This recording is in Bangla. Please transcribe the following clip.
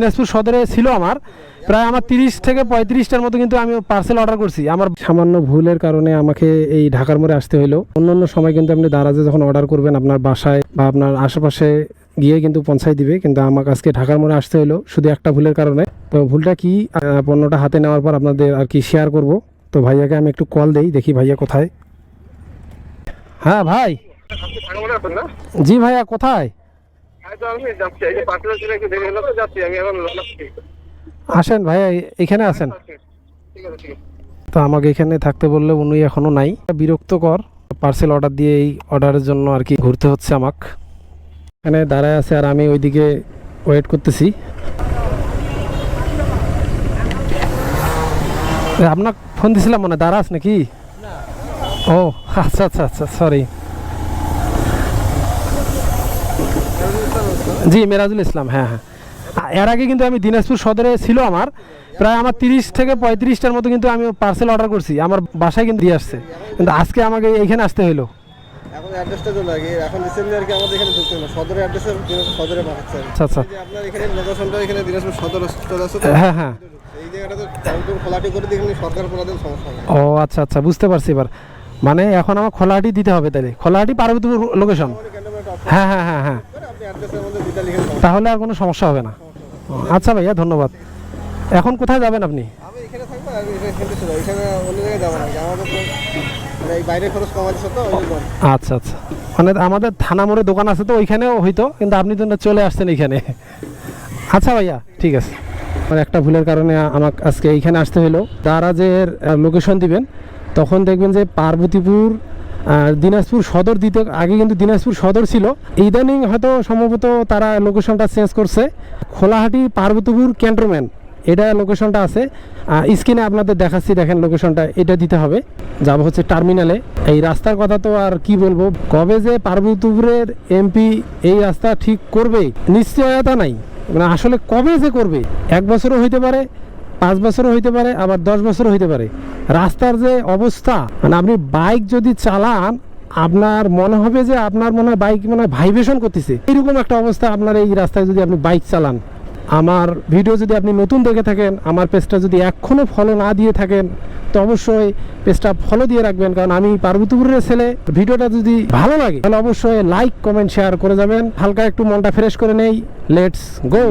দিনাজপুর সদরে ছিল আমার প্রায় 30 থেকে 35টার মতো কিন্তু আমি পার্সেল অর্ডার করছি। আমার সামান্য ভুলের কারণে আমাকে এই ঢাকার মোড়ে আসতে হলো। অন্য সময় কিন্তু আপনি দারাজে যখন অর্ডার করবেন আপনার বাসায় বা আপনার আশেপাশে গিয়ে কিন্তু পৌঁছাই দিবে, কিন্তু আমাকে আজকে ঢাকার মোড়ে আসতে হলো শুধু একটা ভুলের কারণে। তো ভুলটা কি, পণ্যটা হাতে নেওয়ার পর আপনাদের আর কি শেয়ার করব। তো ভাইয়াকে আমি একটু কল দেই, দেখি ভাইয়া কোথায়। হ্যাঁ ভাই। জি ভাইয়া কোথায়? আসেন ভাইয়া, এখানে আসেন। তো আমাকে এখানে থাকতে বললে উনি এখনো নাই, বিরক্তকর। পার্সেল অর্ডার দিয়ে এই অর্ডারের জন্য আর কি ঘুরতে হচ্ছে আমাকে। এখানে দাঁড়ায় আছে আর আমি ওইদিকে ওয়েট করতেছি। আপনাকে ফোন দিছিলাম মনে দাঁড়াস নাকি? ও আচ্ছা আচ্ছা আচ্ছা, সরি। জি মেরাজুল ইসলাম, হ্যাঁ হ্যাঁ। এর আগে কিন্তু আমি দিনাজপুর সদরে ছিল আমার প্রায় 30 থেকে 35টার মতো কিন্তু আমি পার্সেল অর্ডার করছি। আমার বাসায় কিন্তু দিয়ে আসছে, কিন্তু আজকে আমাকে এইখানে আসতে হলো। এখন অ্যাড্রেসটা চলে আগে, এখন রিসেন্টলি আর কি আমাদের এখানে ঢুকতে হলো সদরের অ্যাড্রেসে, দিনাজপুর সদরে পাঠাচ্ছে। আচ্ছা আচ্ছা, আপনার এখানে লোকেশনটা এখানে দিনাজপুর সদর চলে আসছে। হ্যাঁ হ্যাঁ, এই জায়গাটা তো একদম খোলাটি করে দিলে সরকার প্রধান সমস্যা হবে। ও আচ্ছা আচ্ছা, বুঝতে পারছি এবার। মানে এখন আমার খোলাহাটি দিতে হবে, তাহলে খোলাহাটি পার্বতীপুর লোকেশন। হ্যাঁ হ্যাঁ হ্যাঁ হ্যাঁ, আপনি অ্যাড্রেসের মধ্যে দিতে লিখে দিন, তাহলে আর কোনো সমস্যা হবে না। আচ্ছা ভাইয়া ধন্যবাদ। এখন কোথায় যাবেন আপনি? আমি এখানে থাকবো, আমি এখানে খেলতে ছিল, এখানে অন্য জায়গায় যাবো না, আমাদের তো মানে এই বাইরে খরচ কমা দিচ্ছে তো ওই জন্য। আচ্ছা আচ্ছা, মানে আমাদের থানা মোড়ে দোকান আছে তো ওইখানেও হইতো, কিন্তু আপনি তো চলে আসছেন এইখানে। আচ্ছা ভাইয়া ঠিক আছে। আমার একটা ভুলের কারণে আমাকে আজকে এইখানে আসতে হলো। দারাজের লোকেশন দিবেন, তখন দেখবেন যে পার্বতীপুর দিনাজপুর সদর দিতে, আগে কিন্তু দিনাজপুর সদর ছিল, ইদানিং হয়তো সম্ভবত তারা লোকেশনটা চেঞ্জ করছে। খোলাহাটি পার্বতীপুর ক্যান্টনমেন্ট এটা লোকেশনটা আছে। স্ক্রিনে আপনাদের দেখাচ্ছি, দেখেন লোকেশনটা, এটা দিতে হবে। যাবো হচ্ছে টার্মিনালে। এই রাস্তার কথা তো আর কি বলবো, কবে যে পার্বতীপুরের এমপি এই রাস্তা ঠিক করবে নিশ্চয়তা নাই, মানে আসলে কবে যে করবে। 1 বছরও হইতে পারে, 5 বছরও হইতে পারে, আবার 10 বছরও হইতে পারে। রাস্তার যে অবস্থা, মানে আপনি বাইক যদি চালান আপনার মনে হবে যে আপনার মনে হয় বাইক মনে হয় ভাইব্রেশন করতেছে, এরকম একটা অবস্থা আপনার এই রাস্তায় যদি আপনি বাইক চালান। আমার ভিডিও যদি আপনি নতুন দেখে থাকেন, আমার পেজটা যদি এখনও ফলো না দিয়ে থাকেন, তো অবশ্যই পেজটা ফলো দিয়ে রাখবেন, কারণ আমি পার্বতীপুরের ছেলে। ভিডিওটা যদি ভালো লাগে তাহলে অবশ্যই লাইক কমেন্ট শেয়ার করে যাবেন। হালকা একটু মনটা ফ্রেশ করে নেই। Let's go.